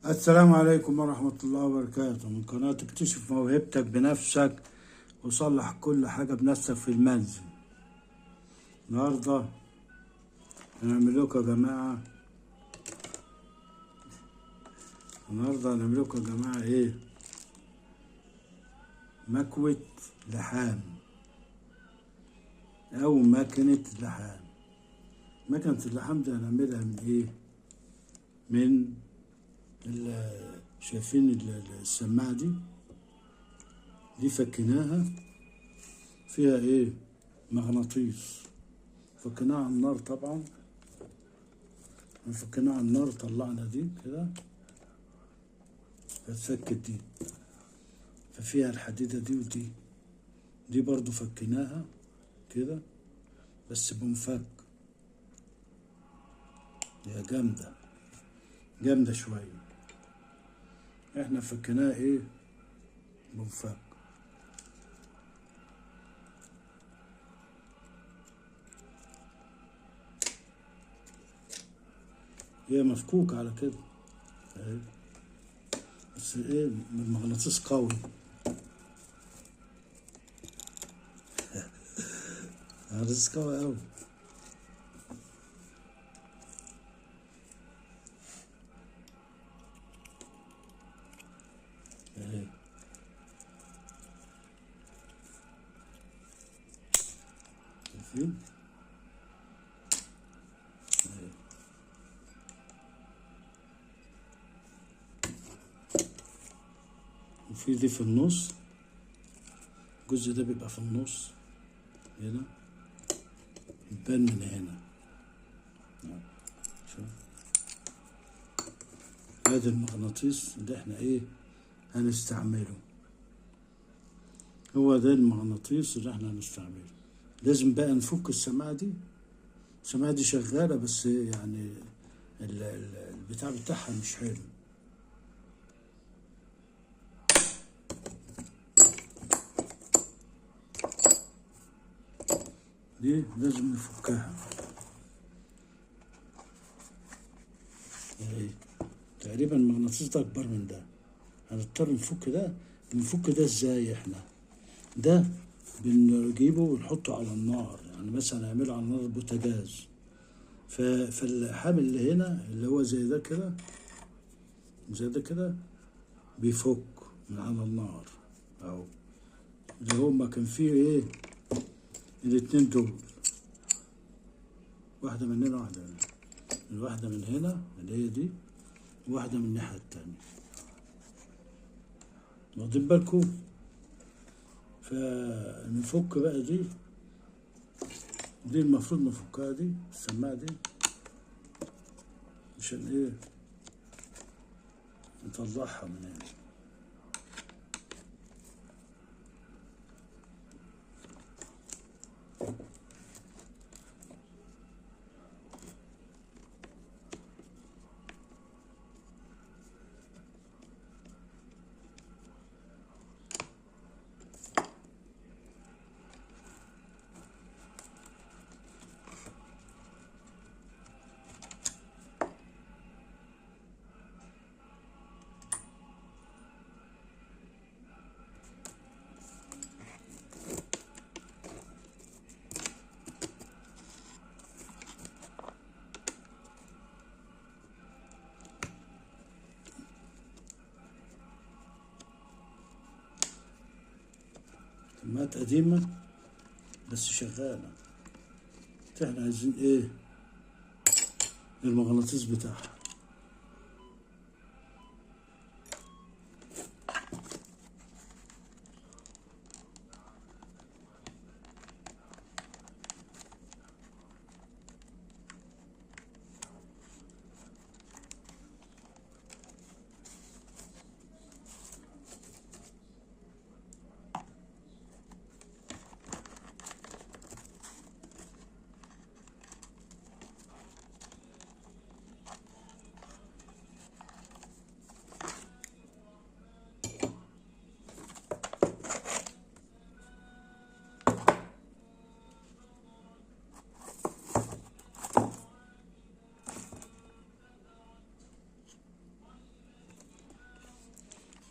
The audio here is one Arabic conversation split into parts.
السلام عليكم ورحمة الله وبركاته، من قناة اكتشف موهبتك بنفسك وصلح كل حاجة بنفسك في المنزل. النهاردة هنعمل لكم يا جماعة ايه؟ مكوة لحام أو ماكينة لحام. ماكينة اللحام دي هنعملها من ايه؟ من شايفين السماعة دي فكيناها، فيها ايه؟ مغناطيس. فكيناها على النار طبعا، فكيناها على النار، طلعنا دي كده فتفكت دي، ففيها الحديدة دي ودي برضو فكيناها كده بس بمفك. هي جامدة شوية. احنا فكيناها ايه؟ بمفك. هي مفكوكة على كده اهي، بس ايه؟ المغناطيس قوي. المغناطيس قوي اوي. اهي شايفين؟ اهي. وفي دي في النص، الجزء ده بيبقى في النص هنا، يبان من هنا. شوف، ادي المغناطيس اللي احنا ايه هنستعمله. هو ده المغناطيس اللي احنا هنستعمله. لازم بقى نفك السماعة دي. السماعة دي شغالة بس يعني البتاع بتاعها مش حلو. دي لازم نفكها. اهي تقريبا المغناطيس ده اكبر من ده، هنضطر نفك ده. بنفك ده ازاي؟ احنا ده بنجيبه ونحطه على النار، يعني مثلا نعمله على نار البوتاجاز. فالحامل اللي هنا اللي هو زي ده كده، بيفك من على النار اهو. اللي هما كان فيه ايه؟ الاتنين دول، واحدة من هنا واحدة من هنا، الواحدة من هنا اللي هي دي، وواحدة من الناحية التانية. واخدين بالكم؟ فنفك بقى دي المفروض نفكها، دي السماعة دي عشان ايه؟ نطلعها من هنا. سماعات قديمة بس شغالة. احنا عايزين ايه؟ المغناطيس بتاعها.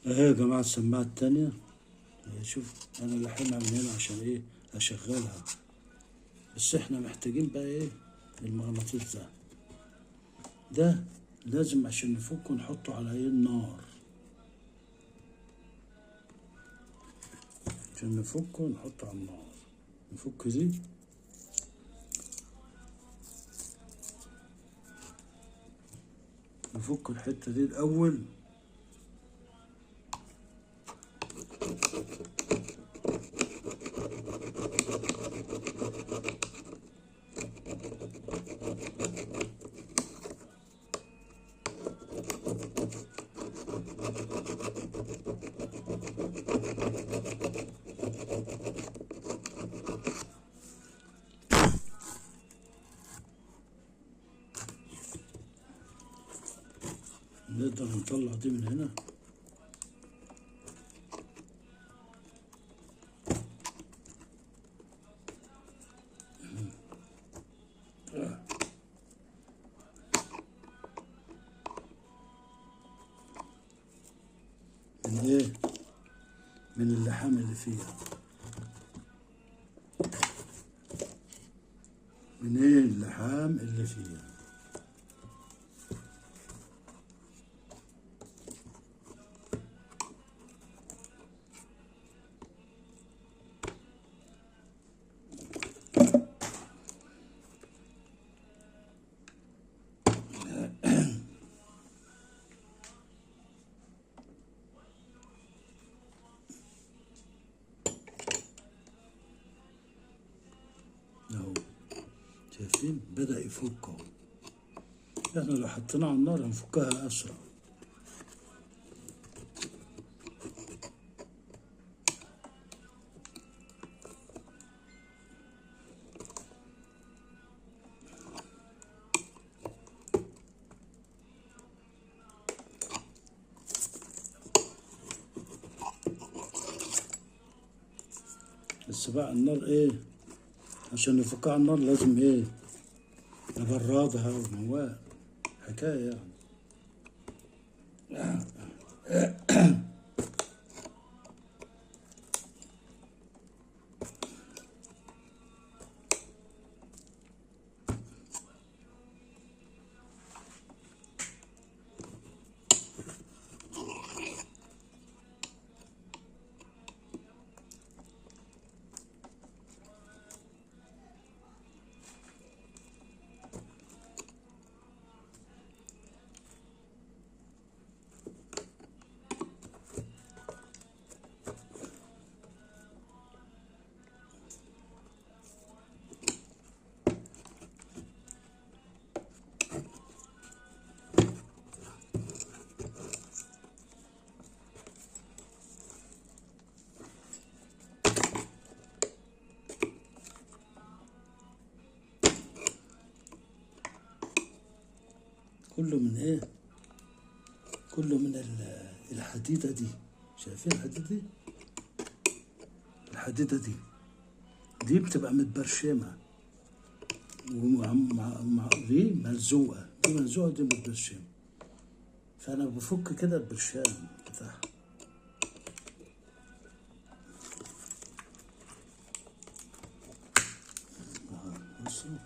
اهي يا جماعة السماعة التانية. شوف انا لاحمها من هنا عشان ايه؟ اشغلها. بس احنا محتاجين بقى ايه؟ المغناطيس ده لازم عشان نفكه نحطه على ايه؟ النار. عشان نفكه نحطه على النار. نفك دي. نفك الحتة دي الأول. نقدر نطلع دي من هنا. من ايه؟ من اللحام اللي فيها. من ايه؟ اللحام اللي فيها. اهو شايفين بدأ يفك اهو. احنا لو حطيناه على النار هنفكها أسرع. بس بقى النار ايه؟ عشان نفكها على النار لازم ايه؟ نبردها وموال. حكاية يعني. كله من ايه؟ كله من الحديدة دي. شايفين الحديدة دي؟ الحديدة دي بتبقى متبرشمة. دي ملزوقة. دي ملزوقة ودي متبرشمة. فأنا بفك كده البرشام بتاعها. بصوا.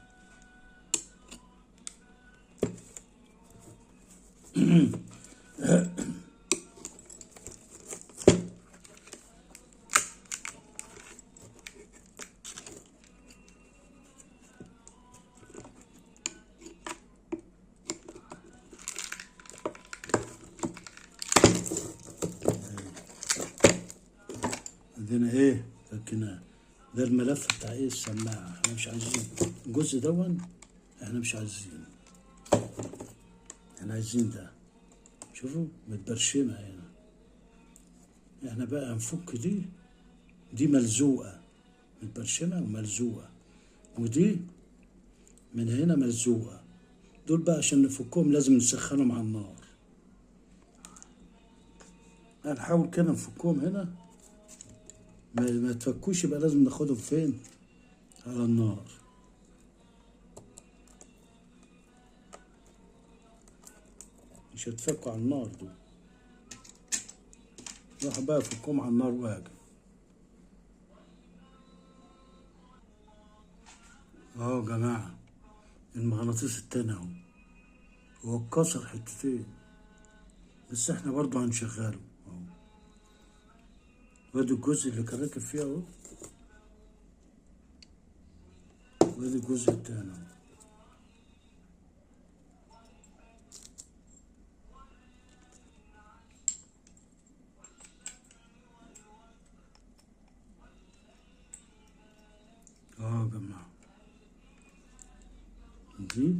عندنا ايه؟ فكناه. ده الملف بتاع ايه؟ السماعة. احنا مش عايزين الجزء دون. احنا مش عايزين. احنا عايزين ده. شوفوا متبرشمة هنا. احنا بقى هنفك دي ملزوقة. متبرشمة وملزوقة. ودي من هنا ملزوقة. دول بقى عشان نفكهم لازم نسخنهم على النار. هنحاول كده نفكهم هنا. ما تفكوش يبقى لازم ناخدهم فين؟ على النار. مش هتفكوا على النار دول. راح بقى افكهم على النار واجي. اهو يا جماعة المغناطيس التاني اهو، هو اتكسر حتتين بس احنا برضه هنشغله اهو. وادي الجزء اللي كان راكب فيه اهو، وادي الجزء التاني اهو. اه يا جماعة دي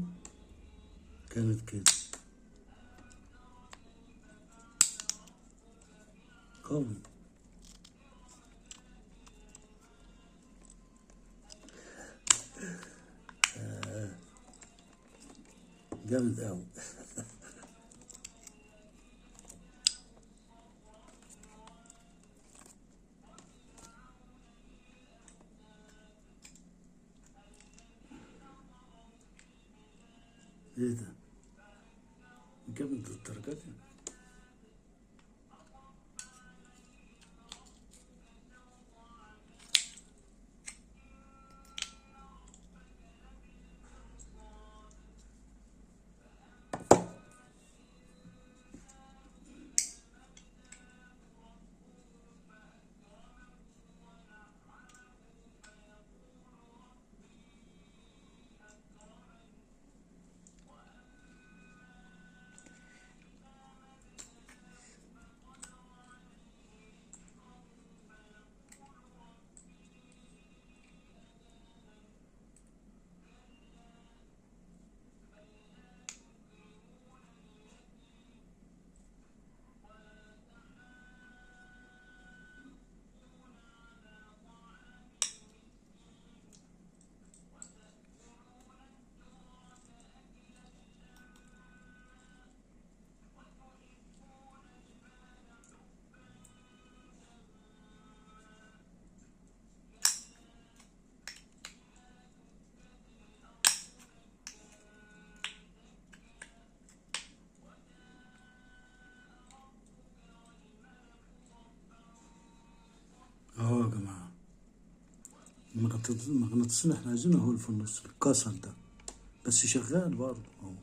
كانت كده قوي. جامد قوي. ايه ده جامد للدرجة دي؟ اه يا جماعة المغناطيس اللي احنا عايزينه هو اللي في النص الكسر ده، بس شغال برضه اهو.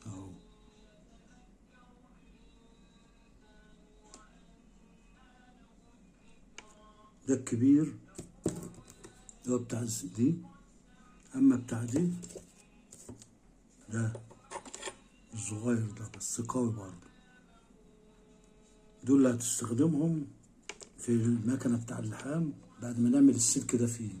اهو ده الكبير اللي هو بتاع دي، اما بتاع دي ده الصغير ده بس قوي برضه. دول اللي هتستخدمهم في المكنة بتاع اللحام بعد ما نعمل السلك ده فيه.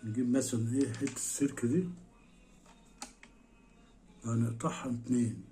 نجيب مثلا ايه حتة السلك دي هنقطعها اتنين.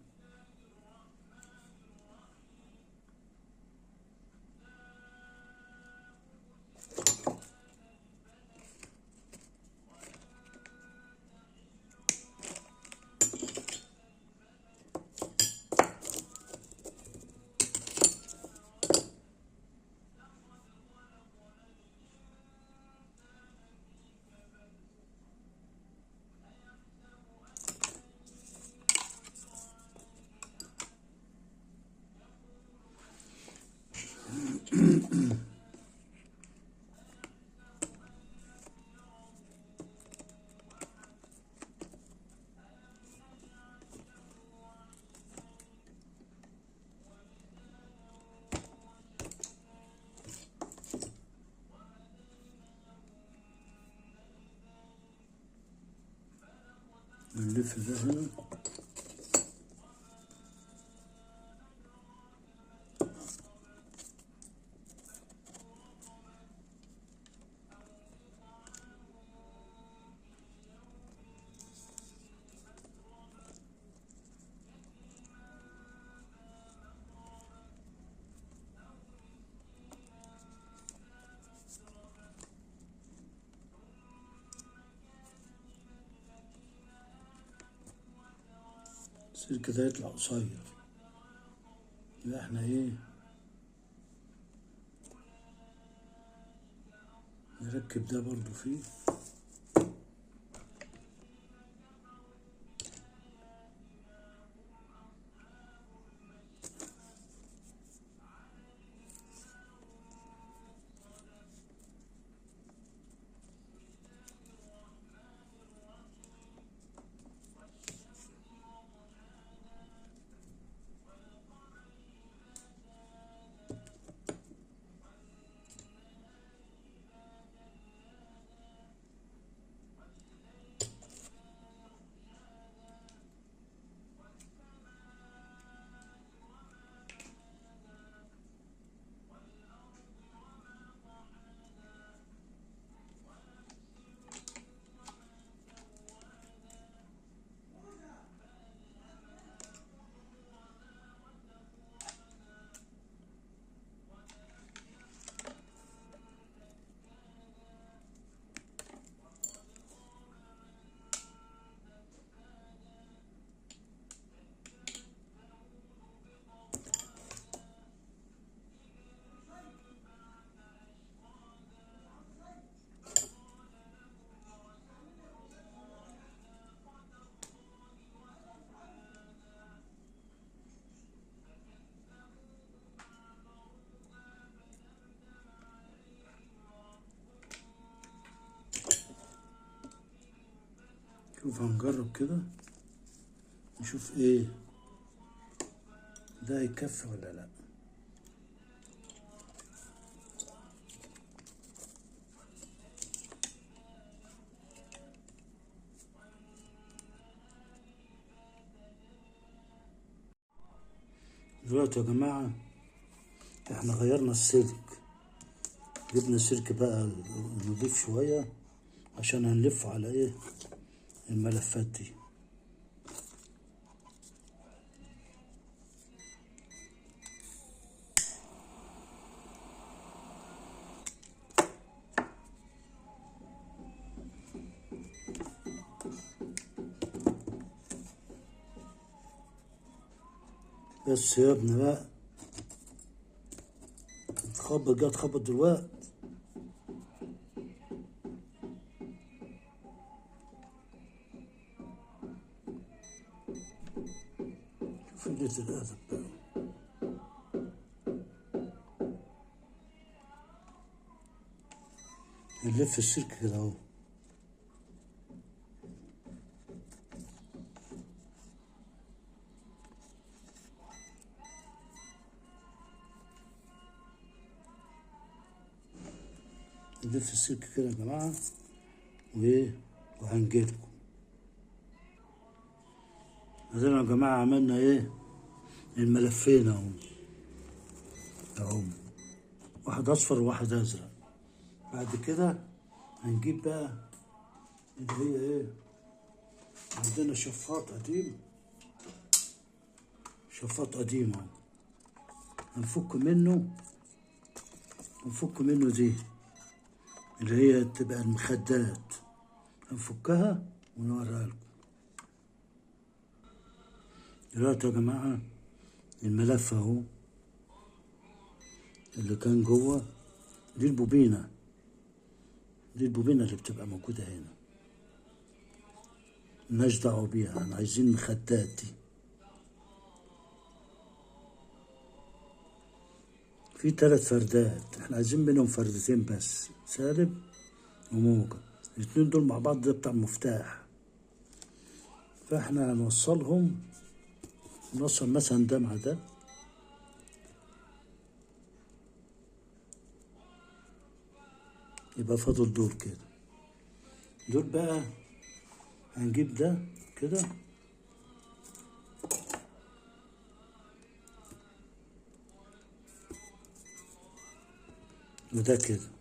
نلف ده هنا. السلك ده يطلع قصير، يبقى احنا ايه نركب ده برضو فيه. شوف هنجرب كده نشوف ايه ده يكفي ولا لا. دلوقتي يا جماعة احنا غيرنا السلك، جبنا سلك بقى نضيف شوية عشان هنلف على ايه الملفات دي. بس يا ابني بقى تخبط جاي تخبط دلوقتي. شوف قلة الأدب بقى. نلف السلك كده اهو. نلف السلك كده يا جماعة وايه وهنجيلكم. ادينا يا جماعة عملنا ايه الملفين اهو، اهو واحد اصفر وواحد ازرق. بعد كده هنجيب بقى اللي هي ايه، عندنا شفاط قديم، شفاط قديم اهو، هنفك منه دي اللي هي تبقى المخدات، هنفكها ونوريها لكم. دلوقتي يا جماعة الملف اهو اللي كان جوه، دي البوبينة، دي البوبينة اللي بتبقى موجودة هنا، ملناش دعوة بيها، احنا عايزين المخدات دي. في 3 فردات، احنا عايزين منهم فردتين بس، سالب وموجب، الاتنين دول مع بعض ده بتاع مفتاح، فاحنا هنوصلهم، نوصل مثلا ده مع ده، يبقى فاضل دول كده. دول بقى هنجيب ده كده وده كده،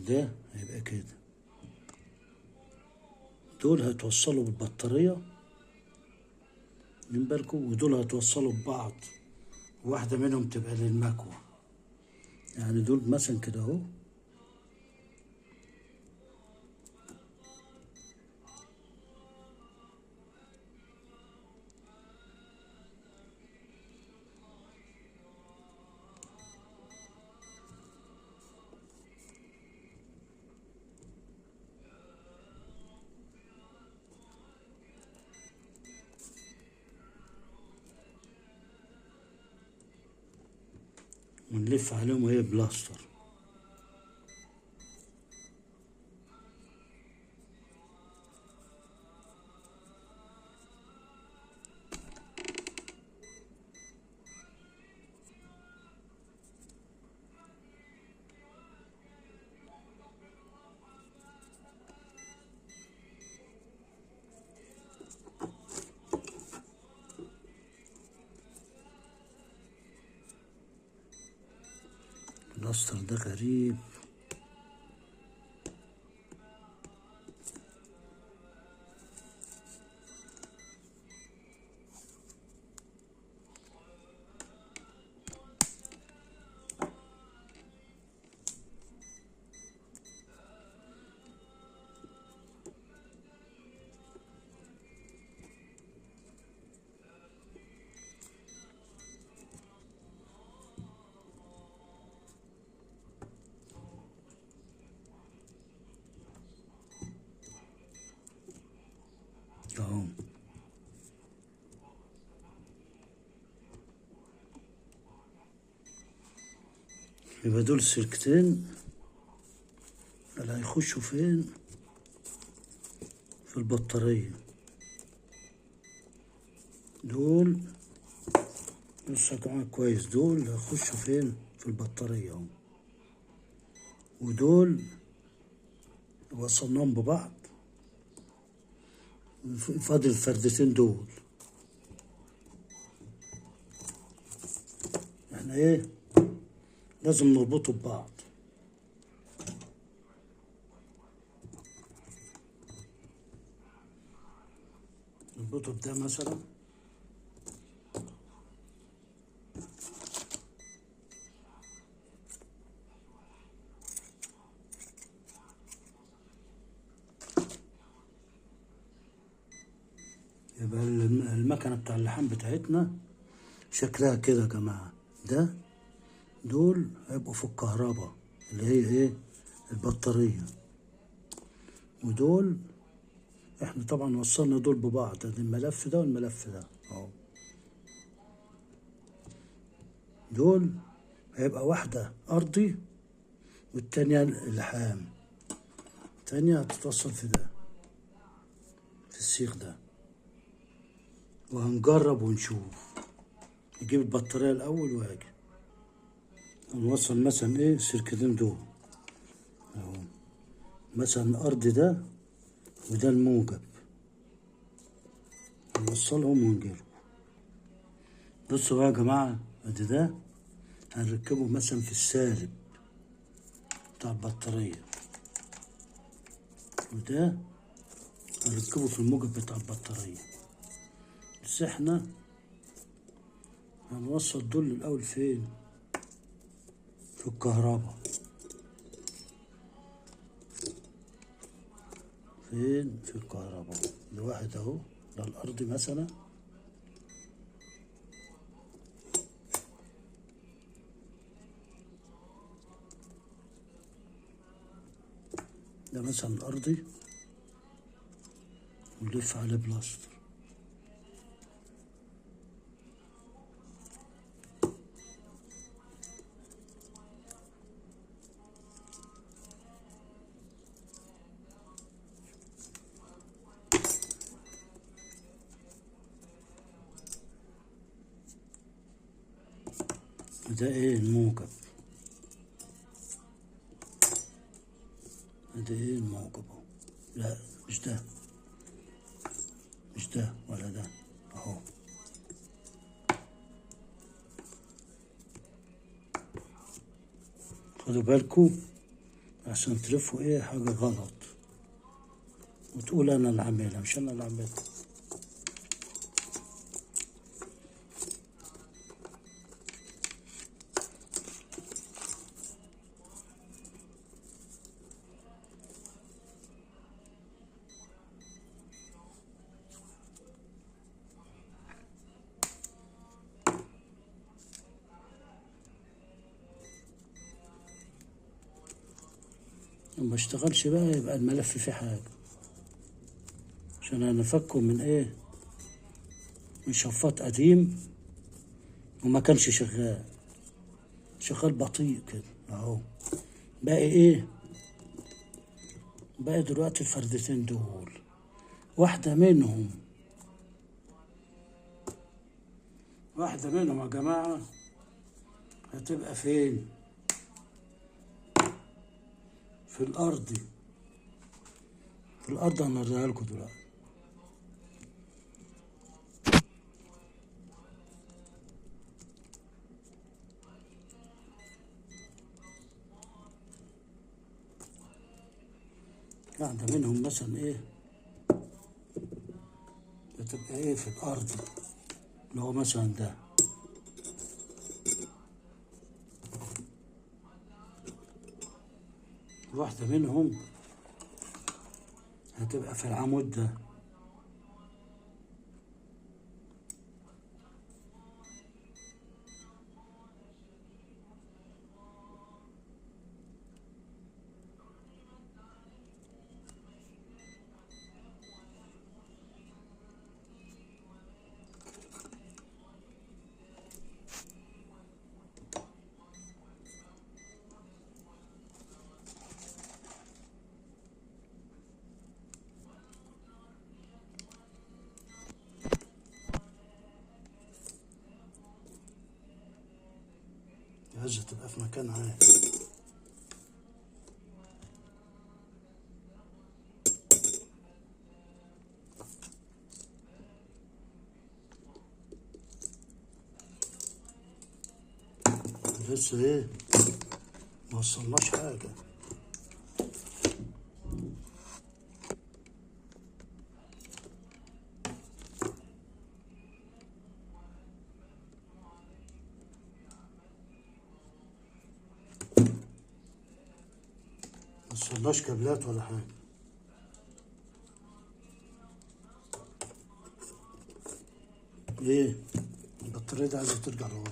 ده هيبقى كده. دول هيتوصلوا بالبطارية من بالكم، ودول هيتوصلوا ببعض، واحدة منهم تبقى للمكوى. يعني دول مثلا كده اهو، ونلف عليهم وهي بلاستر. البلاستر ده غريب. اهو يبقى دول السلكتين اللي هيخشوا فين؟ في البطارية. دول بصوا يا جماعة كويس، دول هيخشوا فين؟ في البطارية اهو. ودول وصلناهم ببعض، فاضل الفردتين دول. احنا ايه؟ لازم نربطه ببعض. نربطه بده مثلا، يبقى المكنة بتاع اللحام بتاعتنا شكلها كده يا جماعة. ده دول هيبقوا في الكهرباء اللي هي ايه؟ البطارية. ودول احنا طبعا وصلنا دول ببعض، ده الملف ده والملف ده اهو. دول هيبقى واحدة أرضي والتانية لحام، التانية هتتوصل في ده، في السيخ ده. وهنجرب ونشوف. نجيب البطارية الأول وهاجي هنوصل مثلا ايه السلكتين دول اهو، مثلا الأرض ده وده الموجب، نوصلهم ونجيبهم. بصوا بقى يا جماعة، ادي ده هنركبه مثلا في السالب بتاع البطارية، وده هنركبه في الموجب بتاع البطارية. بس احنا هنوصل دول الأول فين؟ في الكهرباء. فين؟ في الكهرباء. ده واحد اهو، ده الأرض مثلا، ده مثلا الأرضي، ونلف عليه بلاستر. ده ايه؟ الموجب. ده ايه؟ الموجب اهو. لا مش ده، مش ده ولا ده اهو. خدوا بالكم عشان تلفوا ايه حاجة غلط وتقول انا اللي عاملها، مش انا اللي عاملها. وما اشتغلش بقى يبقى الملف فيه حاجة، عشان انا فكه من ايه، من شفاط قديم وما كانش شغال، شغال بطيء كده اهو. باقي ايه، باقي دلوقتي الفردتين دول، واحدة منهم يا جماعة هتبقى فين؟ في الأرض، في الأرض هنوريها لكم دلوقتي. واحدة منهم مثلا ايه بتبقى ايه في الأرض، اللي هو مثلا ده. واحدة منهم هتبقى في العمود ده. عايزة تبقى في مكان عالي. لسه ايه ما وصلناش حاجة. ما وصلناش كابلات ولا حاجة. ايه البطارية دي عايزة ترجع لورا،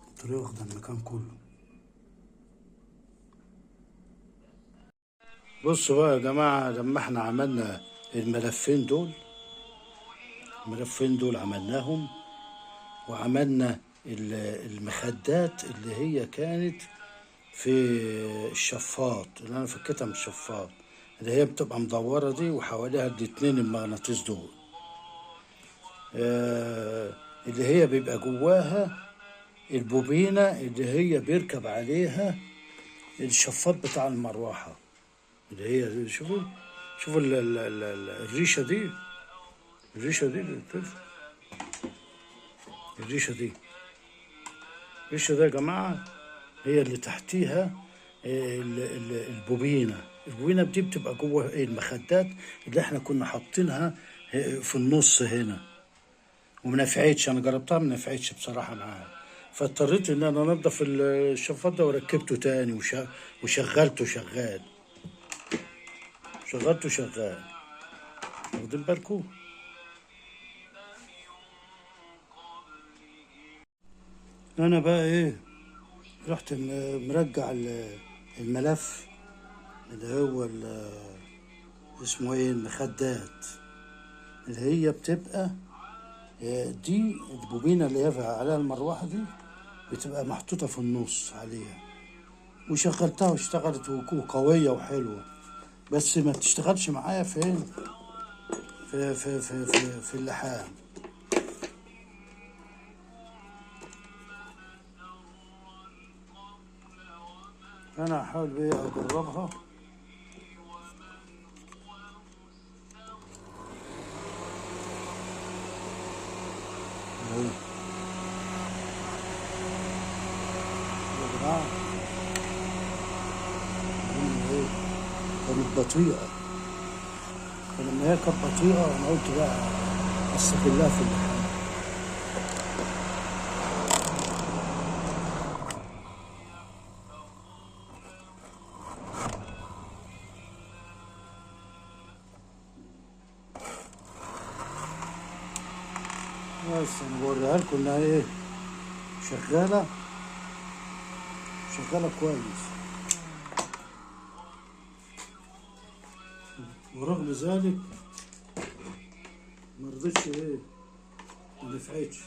البطارية واخدة المكان كله. بصوا بقى يا جماعة، لما احنا عملنا الملفين دول عملناهم، وعملنا المخدات اللي هي كانت في الشفاط اللي انا فكيتها من الشفاط، اللي هي بتبقى مدورة دي وحواليها الاتنين المغناطيس دول، اللي هي بيبقى جواها البوبينة اللي هي بيركب عليها الشفاط بتاع المروحة، اللي هي شوفوا الريشة دي، الريشة دي الريشة دي الريشة دي يا جماعة هي اللي تحتيها البوبينة دي بتبقى جوه المخدات اللي احنا كنا حاطينها في النص هنا، ومنفعتش. انا جربتها منفعتش بصراحة معاها، فاضطريت ان انا انضف الشفاط ده وركبته تاني وشغلته شغال، واخدين بالكم. انا بقى ايه رحت مرجع الملف اللي هو اسمه ايه المخدات، اللي هي بتبقى دي البوبينة اللي هي عليها المروحة دي بتبقى محطوطة في النص عليها، وشغلتها واشتغلت وقوية وحلوة، بس ما بتشتغلش معايا فين في اللحام. انا هحاول بقى اجربها. يا جماعة بطيئة، فلما هي كانت بطيئة أنا قلت بقى أستغلها في اللحام. بس أنا بوريها لكم إنها إيه، شغالة، شغالة كويس. ورغم ذلك مرضتش إيه، منفعتش.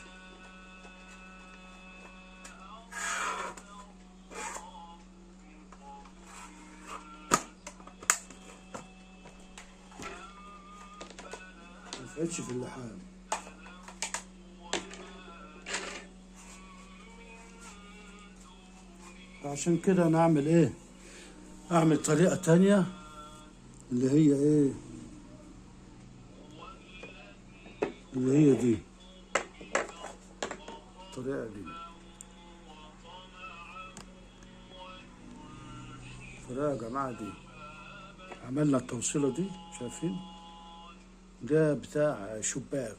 منفعتش في اللحام. عشان كده أنا أعمل إيه، أعمل طريقة تانية اللي هي إيه، اللي هي دي الطريقة دي. الطريقة يا جماعة دي عملنا التوصيلة دي، شايفين ده بتاع شباك،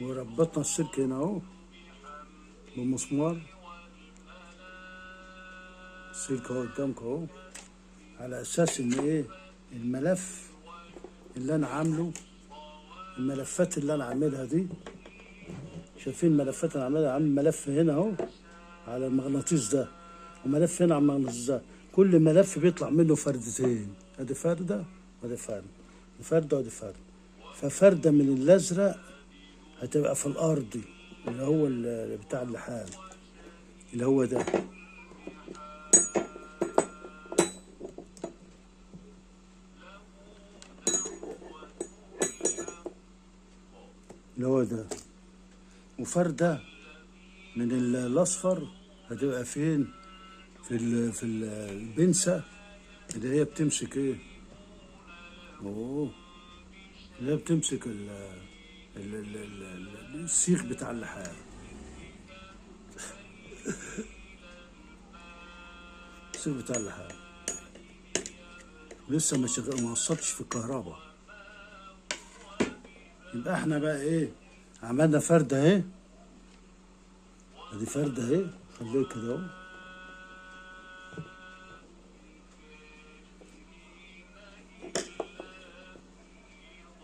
وربطنا السلك هنا اهو بمسمار، السلك اهو قدامك اهو، على اساس ان ايه، الملف اللي انا عامله، الملفات اللي انا عاملها دي، شايفين الملفات اللي انا عاملها، عامل ملف هنا اهو على المغناطيس ده، وملف هنا على المغناطيس ده، كل ملف بيطلع منه فردتين، ادي فردة وادي فردة، فردة وادي فردة، ففردة من الازرق هتبقى في الارضي اللي هو بتاع اللحام اللي هو ده، اللي هو ده، وفردة من الاصفر هتبقى فين، في البنسة اللي هي بتمسك ايه، اوه، اللي هي بتمسك السيخ بتاع اللحام. السيخ بتاع اللحام لسه ما شغال، ما وصلتش في الكهرباء. يبقى احنا بقى ايه، عملنا فردة اهي، ادي فردة اهي، خليه كده اهو،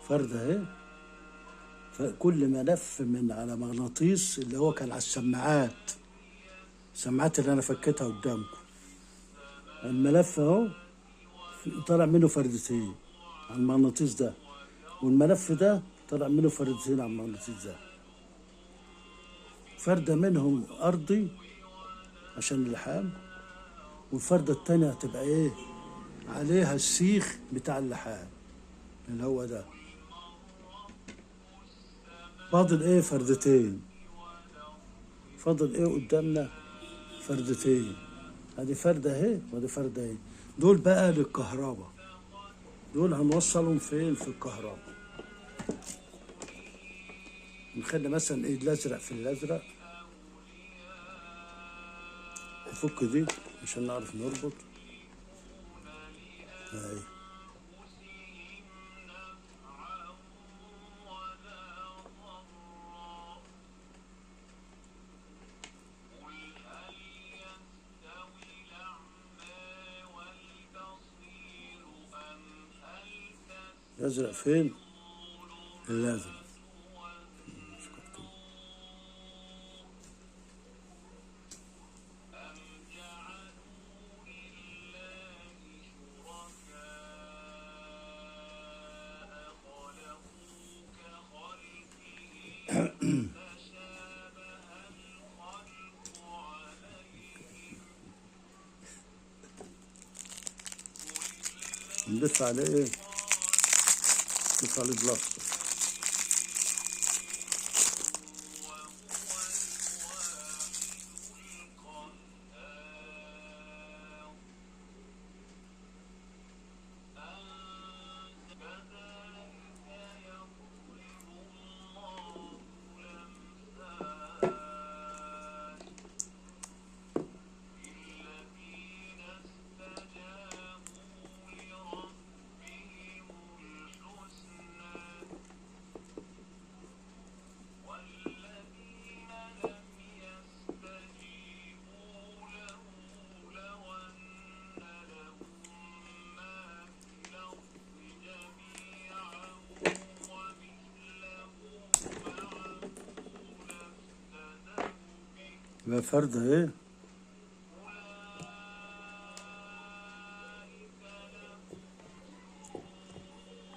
فردة اهي، فكل ملف من على مغناطيس اللي هو كان على السماعات، السماعات اللي انا فكيتها قدامكم، الملف اهو طلع منه فردتين على المغناطيس ده، والملف ده طلع منه فردتين على المغناطيس ده، فردة منهم أرضي عشان اللحام، والفردة التانية هتبقى إيه، عليها السيخ بتاع اللحام اللي هو ده. فاضل إيه، فردتين، فاضل إيه قدامنا، فردتين، ادي فردة اهي وادي فردة اهي، دول بقى للكهرباء، دول هنوصلهم فين، في الكهرباء. نخلي مثلا ايه الازرق في الازرق، نفك دي عشان نعرف نربط اهي. الازرق فين، الازرق، نلف عليه ايه، نلف عليه بلاستر. يبقى فردة ايه،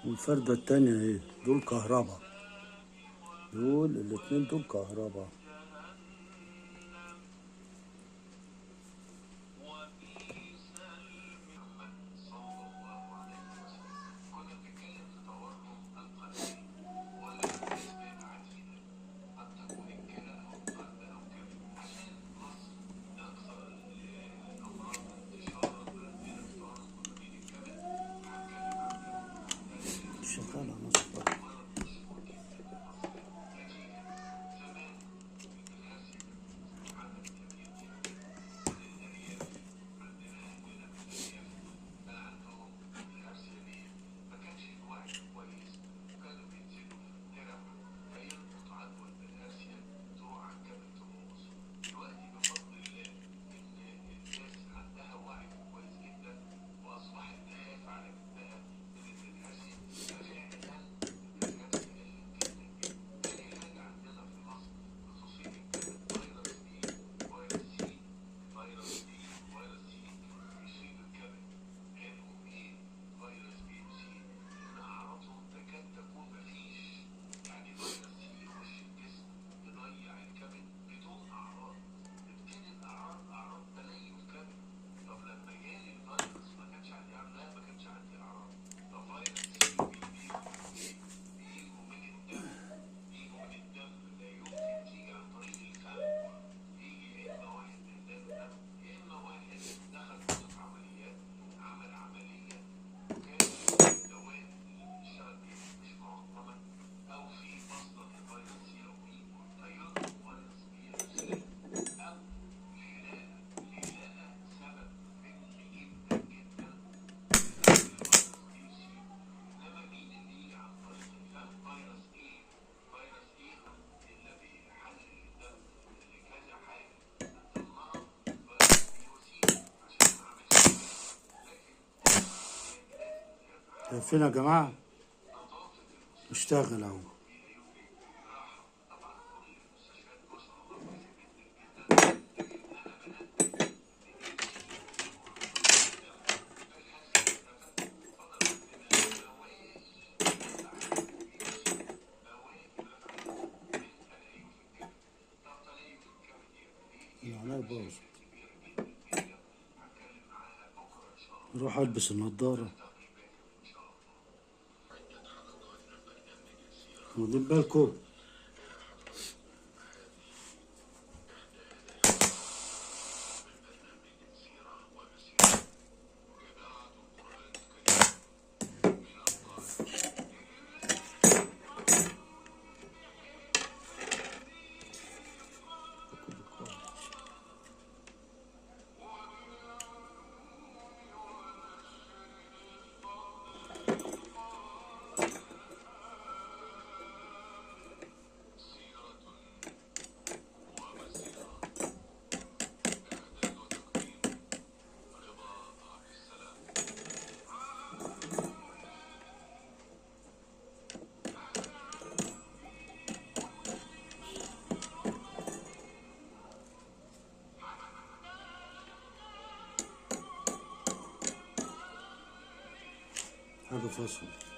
والفردة التانية ايه، دول كهرباء، دول الاتنين دول كهرباء. شغال على مصر. شايفين يا جماعة، اشتغل اهو. العلاج باظ، اروح البس النضارة. واخدين بالكم؟ حاجة فاصلة.